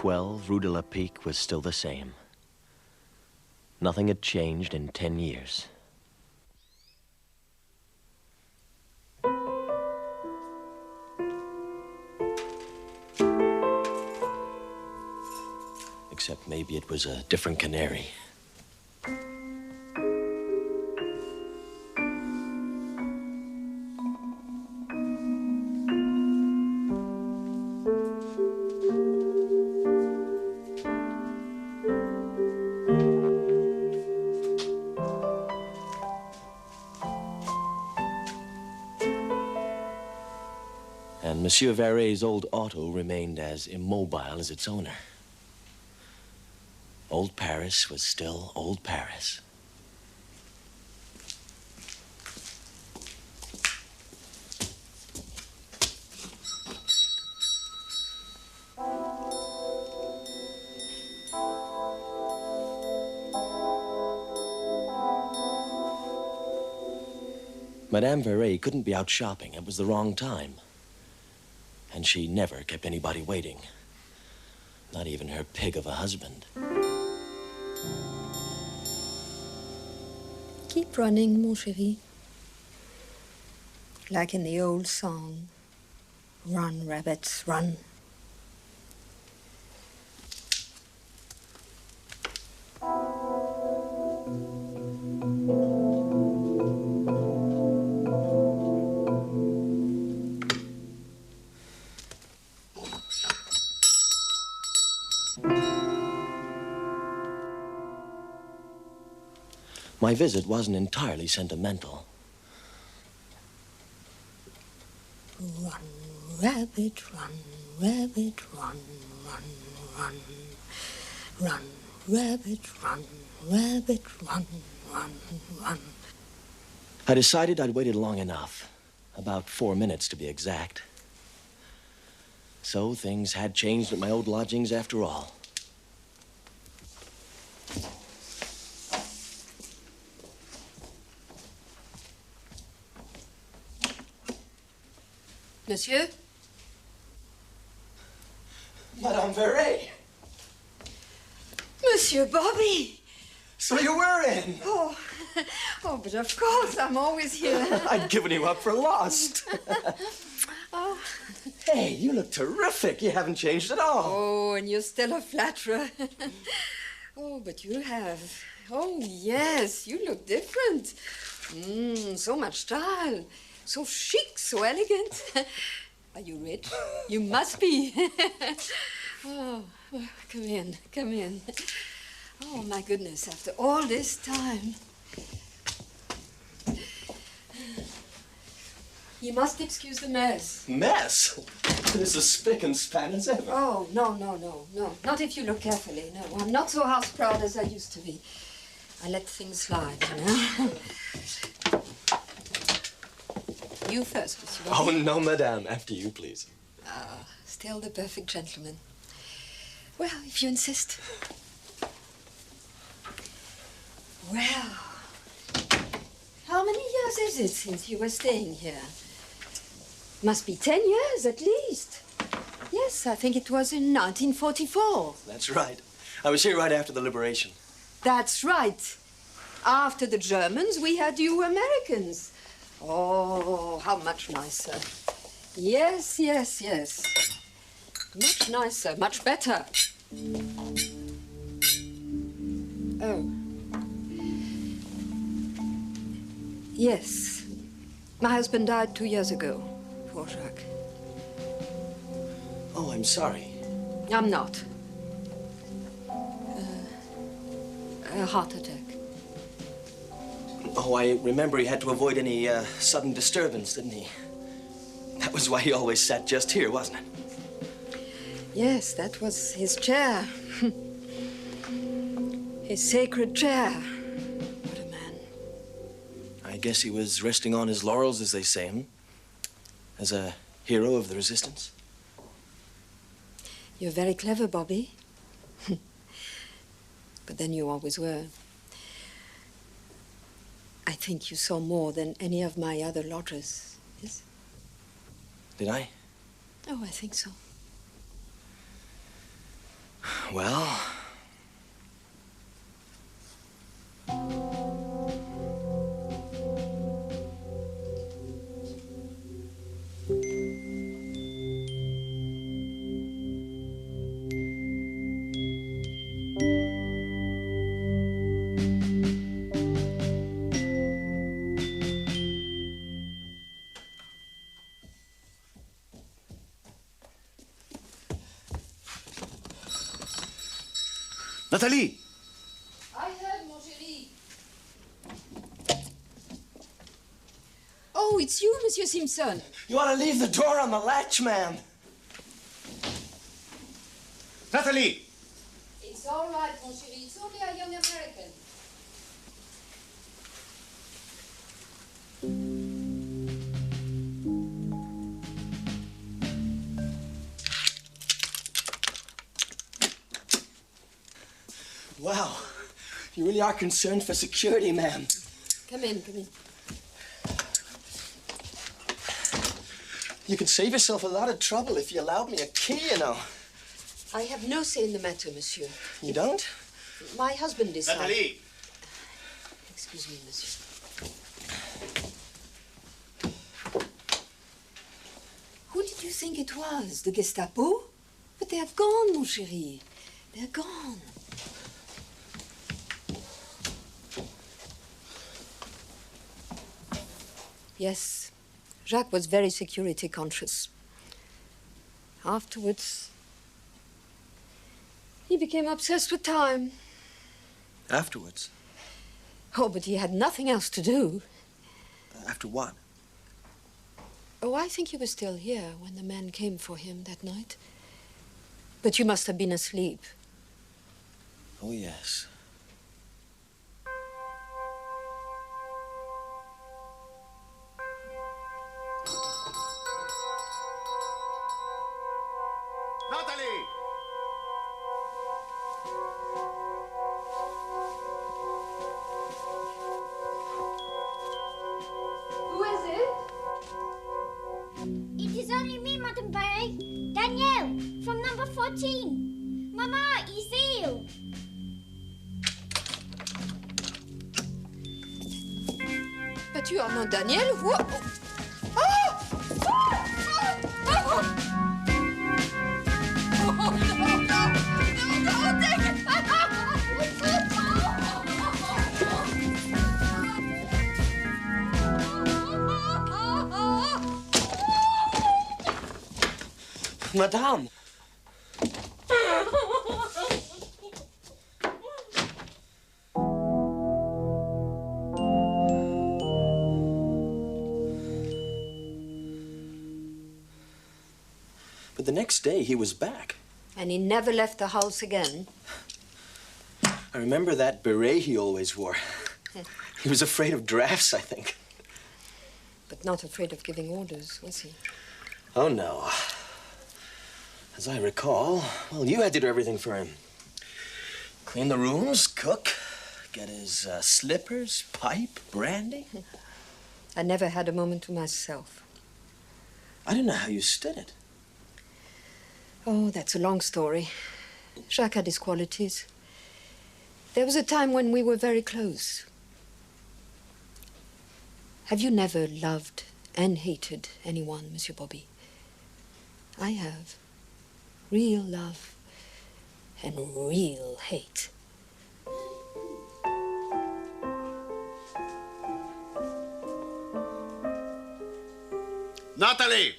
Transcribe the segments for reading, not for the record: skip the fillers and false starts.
12 Rue de la Pique was still the same. Nothing had changed in 10 years. Except maybe it was a different canary. And Monsieur Verret's old auto remained as immobile as its owner. Old Paris was still old Paris. Madame Verret couldn't be out shopping. It was the wrong time. And she never kept anybody waiting. Not even her pig of a husband. Keep running, mon chéri. Like in the old song. Run, rabbits, run. My visit wasn't entirely sentimental. Run, rabbit, run, rabbit, run, run, run. Run, rabbit, run, rabbit, run, run, run. I decided I'd waited long enough. About 4 minutes, to be exact. So things had changed at my old lodgings after all. Monsieur? Madame Verret! Monsieur Bobby! So you were in! Oh, but of course, I'm always here. I'd given you up for lost. Oh. Hey, you look terrific. You haven't changed at all. Oh, and you're still a flatterer. Oh, but you have. Oh, yes, you look different. So much style. So chic, so elegant. Are you rich? You must be. Oh, come in, come in. Oh, my goodness, after all this time. You must excuse the mess. Mess? This is spick and span as ever. Oh, no. Not if you look carefully. No, I'm not so house-proud as I used to be. I let things slide, you know. You first, Monsieur Bobby. Oh, no, madame. After you, please. Still the perfect gentleman. Well, if you insist. Well, how many years is it since you were staying here? Must be 10 years at least. Yes, I think it was in 1944. That's right. I was here right after the liberation. That's right. After the Germans, we had you Americans. Oh, how much nicer. Yes. Much nicer, much better. Oh. Yes. My husband died 2 years ago. Poor Jacques. Oh, I'm sorry. I'm not. A heart attack. Oh, I remember he had to avoid any sudden disturbance, didn't he? That was why he always sat just here, wasn't it? Yes, that was his chair. His sacred chair. What a man. I guess he was resting on his laurels, as they say, as a hero of the resistance. You're very clever, Bobby. But then you always were. I think you saw more than any of my other lodgers, yes? Did I? Oh, I think so. Well... Nathalie! I heard, mon chéri. Oh, it's you, Monsieur Simpson. You ought to leave the door on the latch, ma'am. Nathalie! It's all right, mon chéri. It's only a young American. Wow. You really are concerned for security, ma'am. Come in, come in. You could save yourself a lot of trouble if you allowed me a key, you know. I have no say in the matter, monsieur. You don't? My husband decided. Nathalie! Excuse me, monsieur. Who did you think it was? The Gestapo? But they're gone, mon chéri. They're gone. Yes, Jacques was very security conscious. Afterwards, he became obsessed with time. Afterwards? Oh, but he had nothing else to do. After what? Oh, I think he was still here when the man came for him that night. But you must have been asleep. Oh, yes. Nathalie! Who is it? It is only me, Madame Barry. Danielle, from number 14. Mama is ill. But you are not Daniel. Who? Oh! Madame! But the next day, he was back. And he never left the house again. I remember that beret he always wore. He was afraid of drafts, I think. But not afraid of giving orders, was he? Oh, no. As I recall, well, you had to do everything for him. Clean the rooms, cook, get his slippers, pipe, brandy. I never had a moment to myself. I didn't know how you stood it. Oh, that's a long story. Jacques had his qualities. There was a time when we were very close. Have you never loved and hated anyone, Monsieur Bobby? I have. Real love and real hate. Nathalie!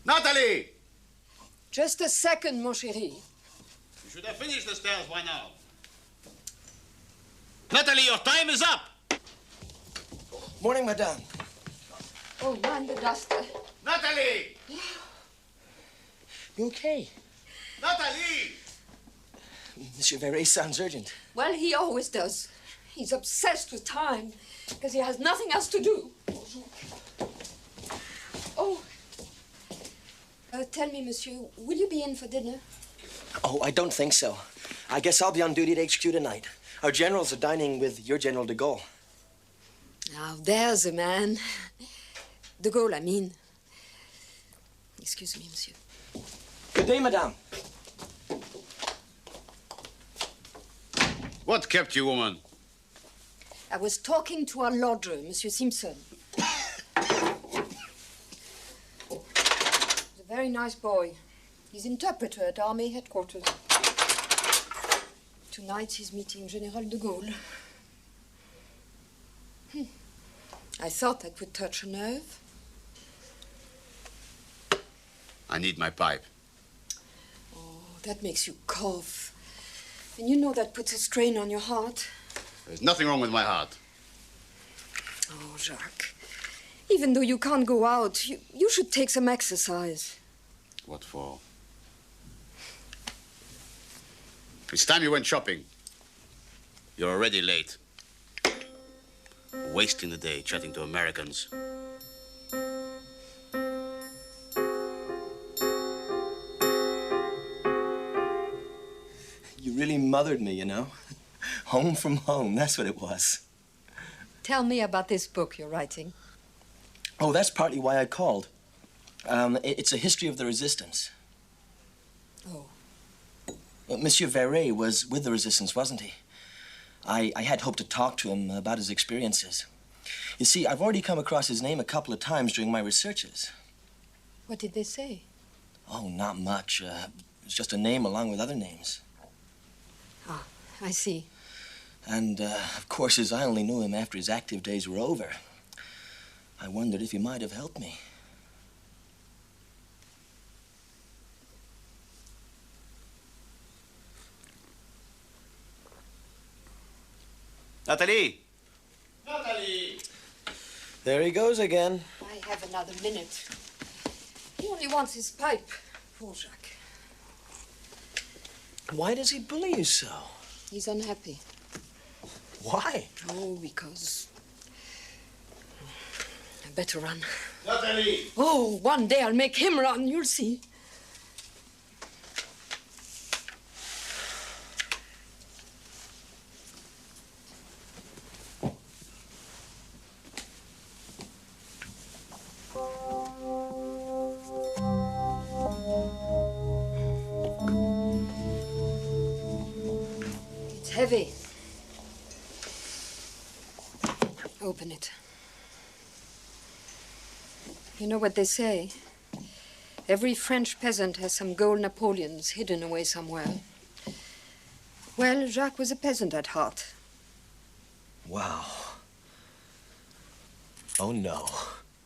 Nathalie! Just a second, mon chéri. You should have finished the stairs by now. Nathalie, your time is up! Morning, madame. Oh, mind the duster. Nathalie! You okay? Nathalie! Monsieur Verret sounds urgent. Well, he always does. He's obsessed with time because he has nothing else to do. Oh. Tell me, monsieur, will you be in for dinner? Oh, I don't think so. I guess I'll be on duty at HQ tonight. Our generals are dining with your General de Gaulle. Now, there's a man. De Gaulle, I mean. Excuse me, monsieur. Good day, madame. What kept you, woman? I was talking to our lodger, Monsieur Simpson. He's a very nice boy. He's interpreter at Army headquarters. Tonight he's meeting General de Gaulle. I thought I could touch a nerve. I need my pipe. Oh, that makes you cough. And you know that puts a strain on your heart. There's nothing wrong with my heart. Oh, Jacques. Even though you can't go out, you should take some exercise. What for? It's time you went shopping. You're already late. Wasting the day chatting to Americans. You really mothered me, you know. Home from home, that's what it was. Tell me about this book you're writing. Oh, that's partly why I called. It's a history of the resistance. Oh. Monsieur Verret was with the resistance, wasn't he? I had hoped to talk to him about his experiences. You see, I've already come across his name a couple of times during my researches. What did they say? Oh, not much. It's just a name along with other names. Ah, I see. And, of course, as I only knew him after his active days were over, I wondered if he might have helped me. Nathalie! Nathalie! There he goes again. I have another minute. He only wants his pipe. Poor Jacques. Why does he bully you so? He's unhappy. Why? Oh, because... I better run. Nathalie! Oh, one day I'll make him run, you'll see. It's heavy. Open it. You know what they say? Every French peasant has some gold Napoleons hidden away somewhere. Well, Jacques was a peasant at heart. Wow. Oh, no.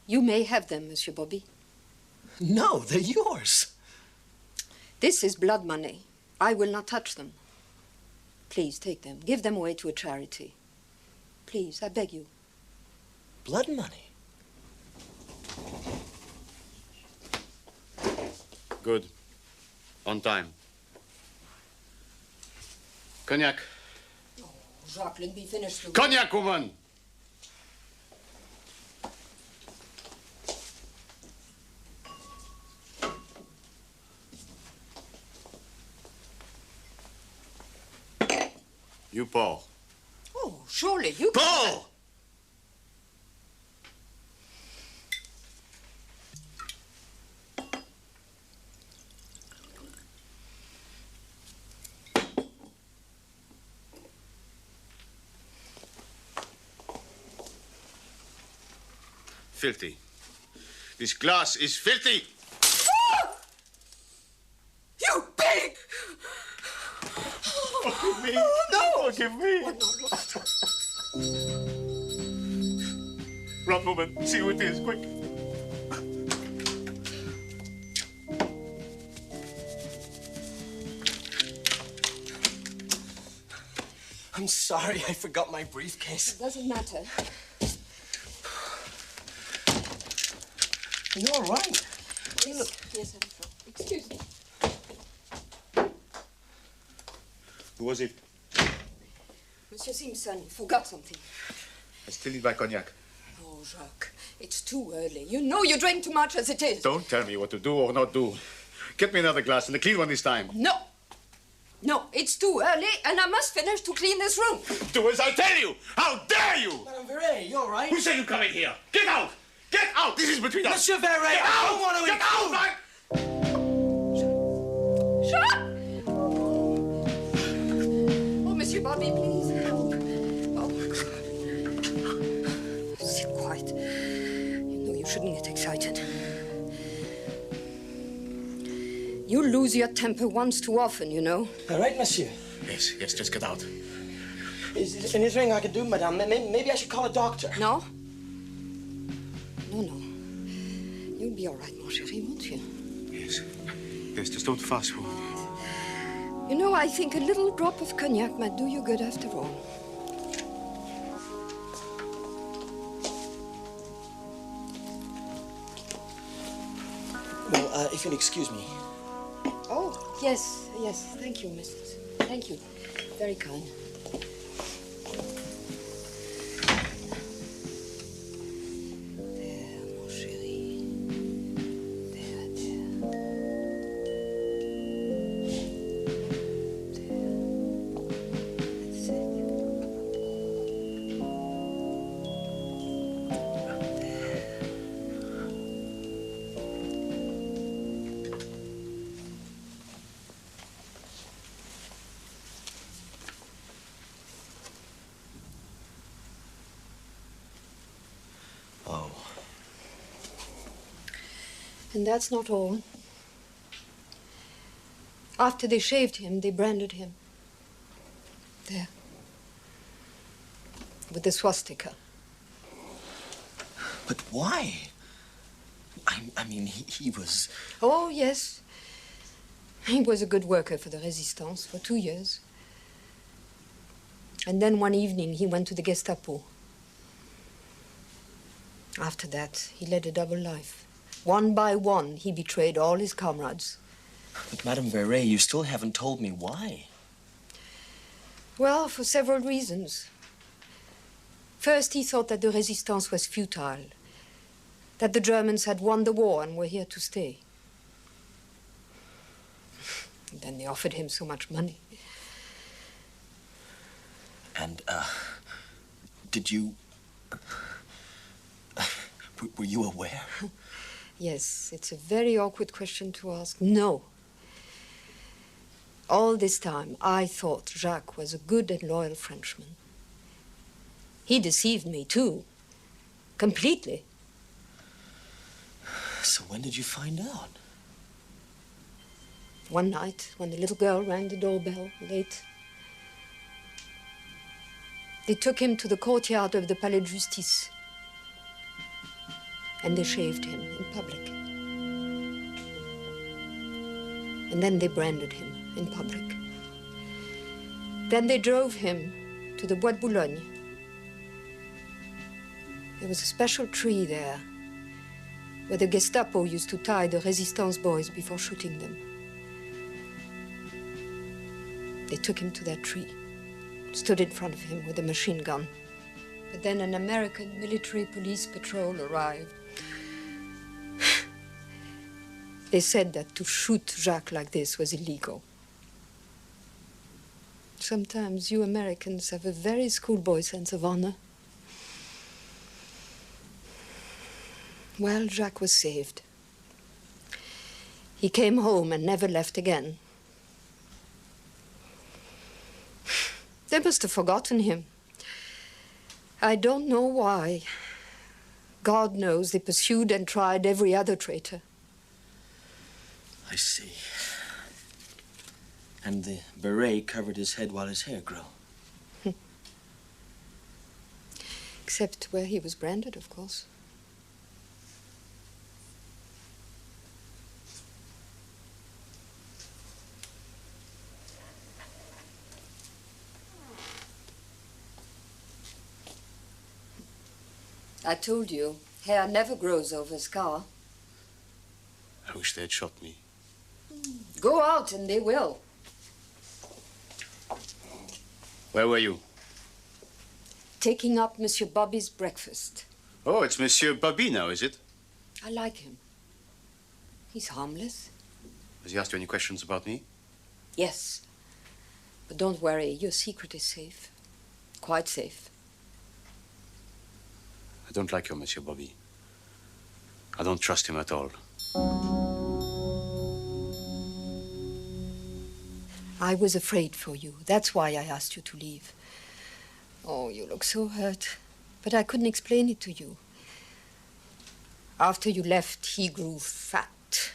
You may have them, Monsieur Bobby. No, they're yours. This is blood money. I will not touch them. Please, take them. Give them away to a charity. Please, I beg you. Blood money? Good. On time. Cognac. Oh, Jacques, let me finish the... Cognac, woman! You pour. Oh, surely you can... Pour! Filthy. This glass is filthy! Ah! You pig! Forgive me. Oh, no! Forgive me. Oh, no. Run, woman. See who it is. Quick. I'm sorry, I forgot my briefcase. It doesn't matter. You're all right. Yes, I'm fine. Excuse me. Who was it? Monsieur Simpson, you forgot something. I still need my cognac. Oh, Jacques, it's too early. You know you drink too much as it is. Don't tell me what to do or not do. Get me another glass and a clean one this time. No. No, it's too early, and I must finish to clean this room. Do as I tell you! How dare you! Madame Verret, you all right? Who said you come in here? Get out! Get out! This is between us! Monsieur Verret, Get I out! don't want to Get out! Jacques! Oh, Monsieur Bobby, please help. Oh, sit quiet. You know you shouldn't get excited. You lose your temper once too often, you know. All right, monsieur. Yes, just get out. Is there anything I can do, madame? Maybe I should call a doctor. No? No. You'll be all right, mon chéri, won't you? Yes, just don't fuss. You know, I think a little drop of cognac might do you good after all. Well, if you'll excuse me. Oh, yes. Thank you, Mrs. Thank you. Very kind. There, mon chéri. There. That's it. Oh. And that's not all. After they shaved him, they branded him. There. With the swastika. But why? I mean, he was... Oh, yes. He was a good worker for the Resistance for 2 years. And then one evening, he went to the Gestapo. After that, he led a double life. One by one, he betrayed all his comrades. But, Madame Verret, you still haven't told me why. Well, for several reasons. First, he thought that the Resistance was futile, that the Germans had won the war and were here to stay. And then they offered him so much money. And, did you... were you aware? Yes, it's a very awkward question to ask. No. All this time, I thought Jacques was a good and loyal Frenchman. He deceived me, too. Completely. So when did you find out? One night, when the little girl rang the doorbell late, they took him to the courtyard of the Palais de Justice. And they shaved him in public. And then they branded him in public. Then they drove him to the Bois de Boulogne. There was a special tree there where the Gestapo used to tie the Resistance boys before shooting them. They took him to that tree, stood in front of him with a machine gun. But then an American military police patrol arrived. They said that to shoot Jacques like this was illegal. Sometimes you Americans have a very schoolboy sense of honor. Well, Jacques was saved. He came home and never left again. They must have forgotten him. I don't know why. God knows they pursued and tried every other traitor. I see. And the beret covered his head while his hair grew. Except where he was branded, of course. I told you, hair never grows over a scar. I wish they had shot me. Go out and they will. Where were you? Taking up Monsieur Bobby's breakfast. Oh, it's Monsieur Bobby now, is it? I like him. He's harmless. Has he asked you any questions about me? Yes. But don't worry, your secret is safe. Quite safe. I don't like your Monsieur Bobby. I don't trust him at all. I was afraid for you. That's why I asked you to leave. Oh, you look so hurt. But I couldn't explain it to you. After you left, he grew fat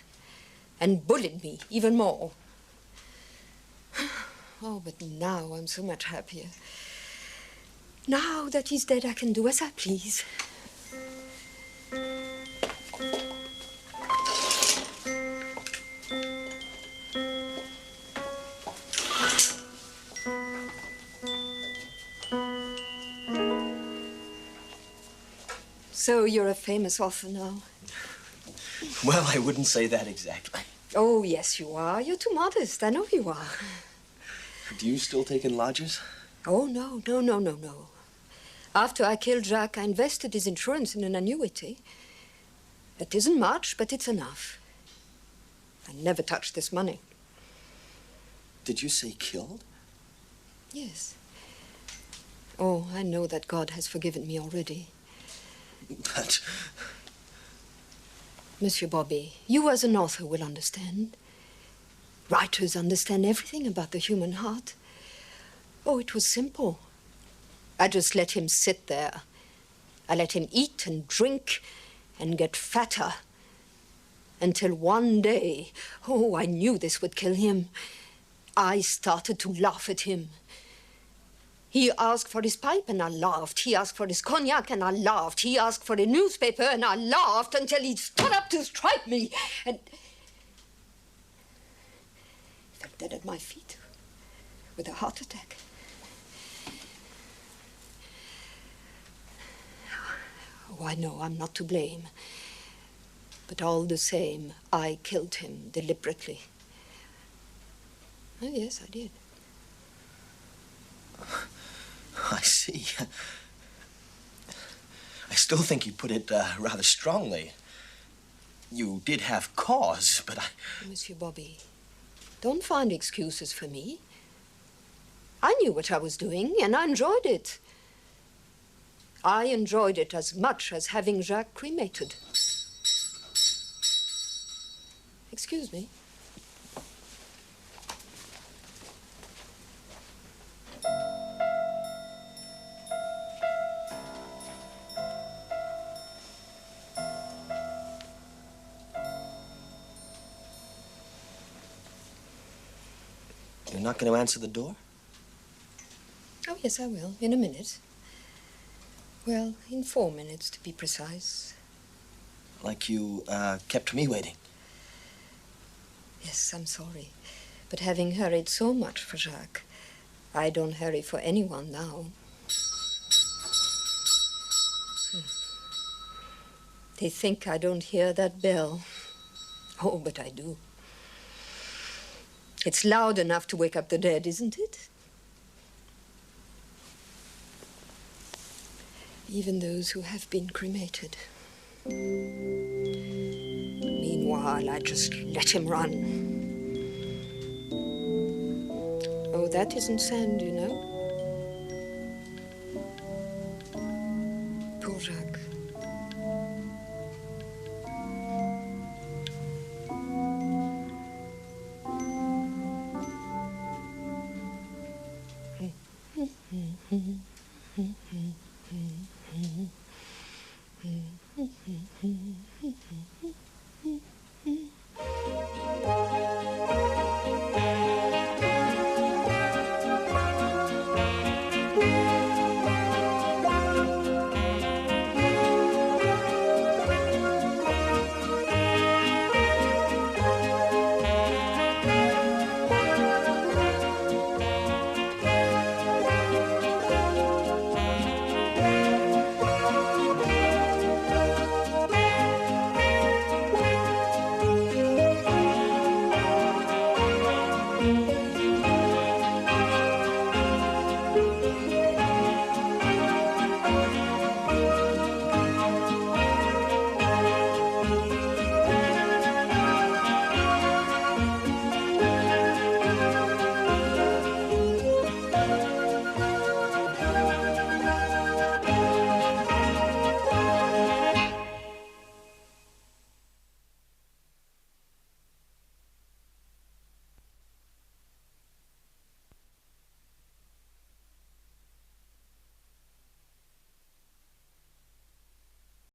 and bullied me even more. Oh, but now I'm so much happier. Now that he's dead, I can do as I please. So you're a famous author now? Well, I wouldn't say that exactly. Oh, yes, you are. You're too modest. I know you are. Do you still take in lodgers? Oh, no. After I killed Jacques, I invested his insurance in an annuity. It isn't much, but it's enough. I never touched this money. Did you say killed? Yes. Oh, I know that God has forgiven me already. But... Monsieur Bobby, you as an author will understand. Writers understand everything about the human heart. Oh, it was simple. I just let him sit there. I let him eat and drink and get fatter. Until one day, oh, I knew this would kill him. I started to laugh at him. He asked for his pipe, and I laughed. He asked for his cognac, and I laughed. He asked for a newspaper, and I laughed until he stood up to strike me. And he fell dead at my feet with a heart attack. Oh, I know I'm not to blame. But all the same, I killed him deliberately. Oh, yes, I did. I see. I still think you put it rather strongly. You did have cause, but I... Monsieur Bobby, don't find excuses for me. I knew what I was doing, and I enjoyed it. I enjoyed it as much as having Jacques cremated. Excuse me. You're not going to answer the door? Oh, yes, I will, in a minute. Well, in 4 minutes, to be precise. Like you kept me waiting. Yes, I'm sorry. But having hurried so much for Jacques, I don't hurry for anyone now. They think I don't hear that bell. Oh, but I do. It's loud enough to wake up the dead, isn't it? Even those who have been cremated. Meanwhile, I just let him run. Oh, that isn't sand, you know. Poor Jacques.